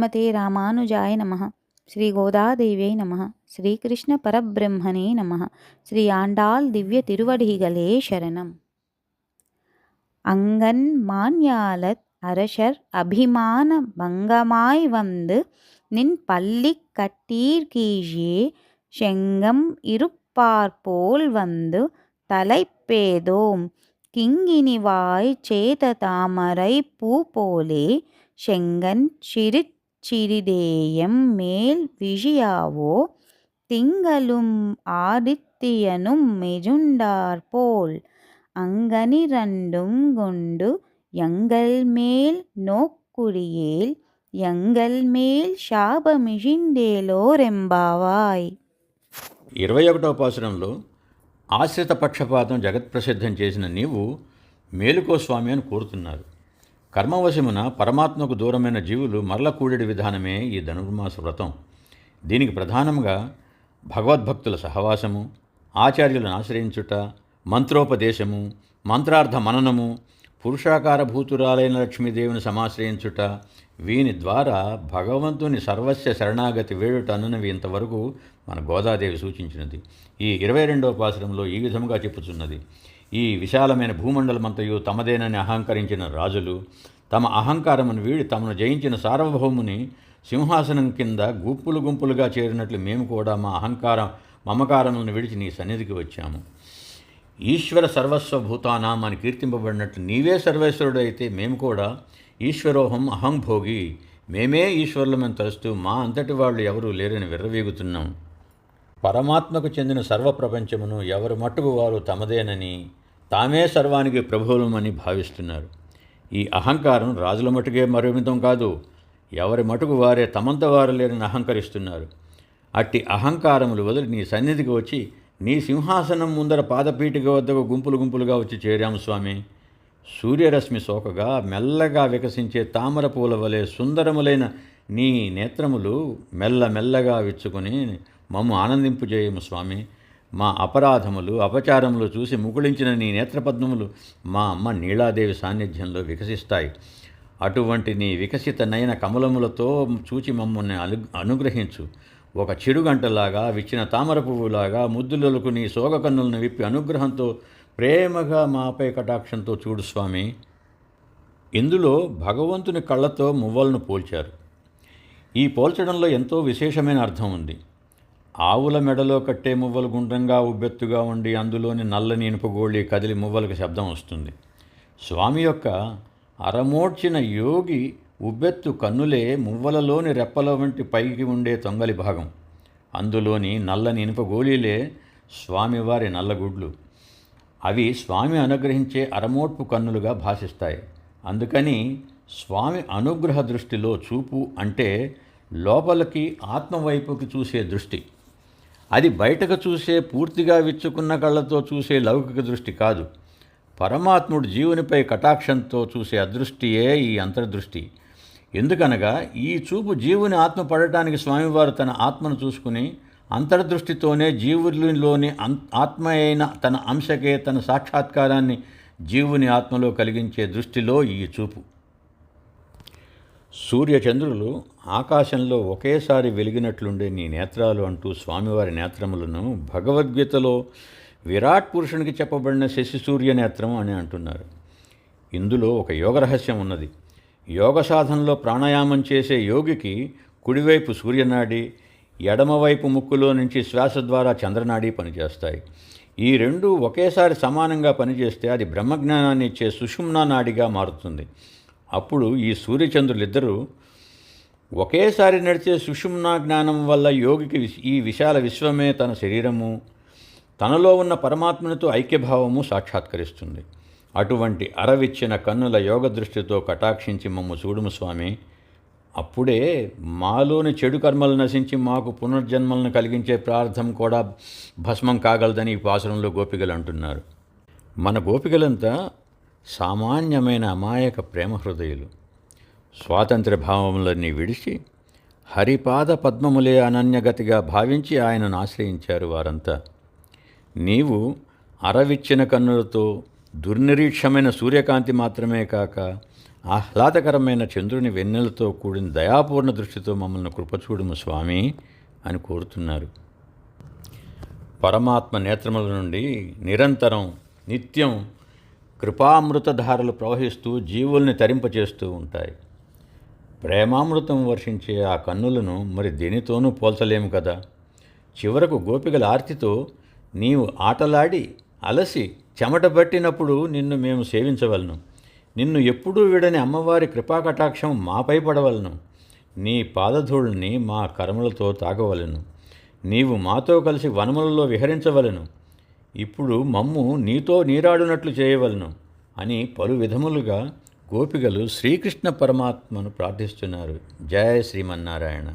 శ్రీమతే రామానుజాయ నమః. శ్రీ గోదాదేవ్యై నమః. శ్రీకృష్ణ పరబ్రహ్మణే నమః. శ్రీ ఆండాళ్ దివ్య తిరువడిகளே శరణం. அங்கன் மாஞாலத் அரசர் அபிமான பங்கமாய் வந்து நின் பள்ளிக் கட்டீர் கீழே செங்கம் இருப்பார்போல் வந்து தலைப்பேதோம் கிங்கினிவாய் சேத தாமரை பூ போலே செங்கன் சிரிச்சிறிதேயம் மேல் விழியாவோ திங்களும் ஆதித்தியனும் மெஜுண்டார்போல் அங்கனிரண்டும் கொண்டு எங்கள் மேல் நோக்குடியேல் எங்கள் మేల్ శాపమిషిందేలోరెంబావాయ్. 21వ పాసురంలో ఆశ్రిత పక్షపాతం జగత్ప్రసిద్ధం చేసిన నీవు మేలుకో స్వామి అని కోరుతున్నారు. కర్మవశమున పరమాత్మకు దూరమైన జీవులు మరల కూడెడి విధానమే ఈ ధనుర్మాస వ్రతం. దీనికి ప్రధానంగా భగవద్భక్తుల సహవాసము, ఆచార్యులను ఆశ్రయించుట, మంత్రోపదేశము, మంత్రార్థ మననము, పురుషాకారభూతురాలైన లక్ష్మీదేవిని సమాశ్రయించుట, వీని ద్వారా భగవంతుని సర్వస్య శరణాగతి వేడుట అనునవి ఇంతవరకు మన గోదాదేవి సూచించినది. ఈ 22వ పాసురంలో ఈ విధముగా చెప్పుచున్నది. ఈ విశాలమైన భూమండలమంతయు తమదేనని అహంకరించిన రాజులు తమ అహంకారమును వీడి తమను జయించిన సార్వభౌముని సింహాసనం కింద గుంపులు గుంపులుగా చేరినట్లు మేము కూడా మా మమకారములను విడిచి నీ సన్నిధికి వచ్చాము. ఈశ్వర సర్వస్వ భూతానాం అని కీర్తింపబడినట్లు నీవే సర్వేశ్వరుడు అయితే మేము కూడా ఈశ్వరోహం అహంభోగి, మేమే ఈశ్వరులమని తలుస్తూ మా అంతటి వాళ్ళు ఎవరూ లేరని విర్రవీగుతున్నాం. పరమాత్మకు చెందిన సర్వప్రపంచమును ఎవరి మట్టుకు వారు తమదేనని, తామే సర్వానికి ప్రభువులమని భావిస్తున్నారు. ఈ అహంకారం రాజుల మటుకే మరిమితం కాదు, ఎవరి మటుకు వారే తమంత వారు లేరని అహంకరిస్తున్నారు. అట్టి అహంకారములు వదిలి నీ సన్నిధికి వచ్చి నీ సింహాసనం ముందర పాదపీఠిక వద్దకు గుంపులు గుంపులుగా వచ్చి చేరాము స్వామి. సూర్యరశ్మి సోకగా మెల్లగా వికసించే తామర పూల వలె సుందరములైన నీ నేత్రములు మెల్లమెల్లగా విచ్చుకొని మమ్ము ఆనందింపుజేయము స్వామి. మా అపరాధములు అపచారములు చూసి ముకుళించిన నీ నేత్రపద్మములు మా అమ్మ నీలాదేవి సాన్నిధ్యంలో వికసిస్తాయి. అటువంటి నీ వికసిత నయన కమలములతో చూచి మమ్మల్ని అనుగ్రహించు. ఒక చిరుగంటలాగా విచ్చిన తామర పువ్వులాగా ముద్దులకు నీ సోగ కన్నులను విప్పి అనుగ్రహంతో ప్రేమగా మాపై కటాక్షంతో చూడు స్వామి. ఇందులో భగవంతుని కళ్ళతో మువ్వలను పోల్చారు. ఈ పోల్చడంలో ఎంతో విశేషమైన అర్థం ఉంది. ఆవుల మెడలో కట్టే మువ్వలు గుండ్రంగా ఉబ్బెత్తుగా ఉండి అందులోని నల్లని ఇనుపగోళి కదిలి మువ్వలకు శబ్దం వస్తుంది. స్వామి యొక్క అరమోడ్చిన యోగి ఉబ్బెత్తు కన్నులే మువ్వలలోని రెప్పల వంటి పైకి ఉండే తొంగలి భాగం. అందులోని నల్లని ఇనుపగోళీలే స్వామివారి నల్లగుడ్లు. అవి స్వామి అనుగ్రహించే అరమోడ్పు కన్నులుగా భాషిస్తాయి. అందుకని స్వామి అనుగ్రహ దృష్టిలో చూపు అంటే లోపలికి ఆత్మవైపుకి చూసే దృష్టి. అది బయటకు చూసే పూర్తిగా విచ్చుకున్న కళ్ళతో చూసే లౌకిక దృష్టి కాదు. పరమాత్ముడు జీవునిపై కటాక్షంతో చూసే అదృష్టియే ఈ అంతర్దృష్టి. ఎందుకనగా ఈ చూపు జీవుని ఆత్మ పడటానికి స్వామివారు తన ఆత్మను చూసుకుని అంతర్దృష్టితోనే జీవునిలోని ఆత్మ అయిన తన అంశకే తన సాక్షాత్కారాన్ని జీవుని ఆత్మలో కలిగించే దృష్టిలో ఈ చూపు. సూర్యచంద్రులు ఆకాశంలో ఒకేసారి వెలిగినట్లుండే నీ నేత్రాలు అంటూ స్వామివారి నేత్రములను భగవద్గీతలో విరాట్ పురుషునికి చెప్పబడిన శశి సూర్య నేత్రం అని అంటున్నారు. ఇందులో ఒక యోగ రహస్యం ఉన్నది. యోగ సాధనలో ప్రాణాయామం చేసే యోగికి కుడివైపు సూర్యనాడి, ఎడమవైపు ముక్కులో నుంచి శ్వాస ద్వారా చంద్రనాడి పనిచేస్తాయి. ఈ రెండూ ఒకేసారి సమానంగా పనిచేస్తే అది బ్రహ్మజ్ఞానాన్ని ఇచ్చే సుషుమ్నా నాడిగా మారుతుంది. అప్పుడు ఈ సూర్యచంద్రులిద్దరూ ఒకేసారి నడిచే సుషుమ్నా జ్ఞానం వల్ల యోగికి ఈ విశాల విశ్వమే తన శరీరము, తనలో ఉన్న పరమాత్మనితో ఐక్యభావము సాక్షాత్కరిస్తుంది. అటువంటి అరవిచ్చిన కన్నుల యోగ దృష్టితో కటాక్షించి మమ్ము చూడుము స్వామి. అప్పుడే మాలోని చెడు కర్మలు నశించి మాకు పునర్జన్మలను కలిగించే ప్రార్థన కూడా భస్మం కాగలదని ఈ పాసురంలో గోపికలు అంటున్నారు. మన గోపికలంతా సామాన్యమైన అమాయక ప్రేమ హృదయులు. స్వాతంత్ర్య భావములన్నీ విడిచి హరిపాద పద్మములే అనన్యగతిగా భావించి ఆయనను ఆశ్రయించారు వారంతా. నీవు అరవిచ్చిన కన్నులతో దుర్నిరీక్షమైన సూర్యకాంతి మాత్రమే కాక ఆహ్లాదకరమైన చంద్రుని వెన్నెలతో కూడిన దయాపూర్ణ దృష్టితో మమ్మల్ని కృపచూడుము స్వామి అని కోరుతున్నారు. పరమాత్మ నేత్రముల నుండి నిరంతరం నిత్యం కృపామృతధారలు ప్రవహిస్తూ జీవుల్ని తరింపచేస్తూ ఉంటాయి. ప్రేమామృతం వర్షించే ఆ కన్నులను మరి దేనితోనూ పోల్చలేము కదా. చివరకు గోపికల ఆర్తితో నీవు ఆటలాడి అలసి చెమట పట్టినప్పుడు నిన్ను మేము సేవించవలను. నిన్ను ఎప్పుడూ విడని అమ్మవారి కృపాకటాక్షం మాపై పడవలను. నీ పాదధూళిని మా కర్మలతో తాగవలను. నీవు మాతో కలిసి వనములలో విహరించవలను. ఇప్పుడు మమ్ము నీతో నీరాడునట్లు చేయవలను అని పలు విధములుగా గోపికలు శ్రీకృష్ణ పరమాత్మను ప్రార్థిస్తున్నారు. జయ శ్రీమన్నారాయణ.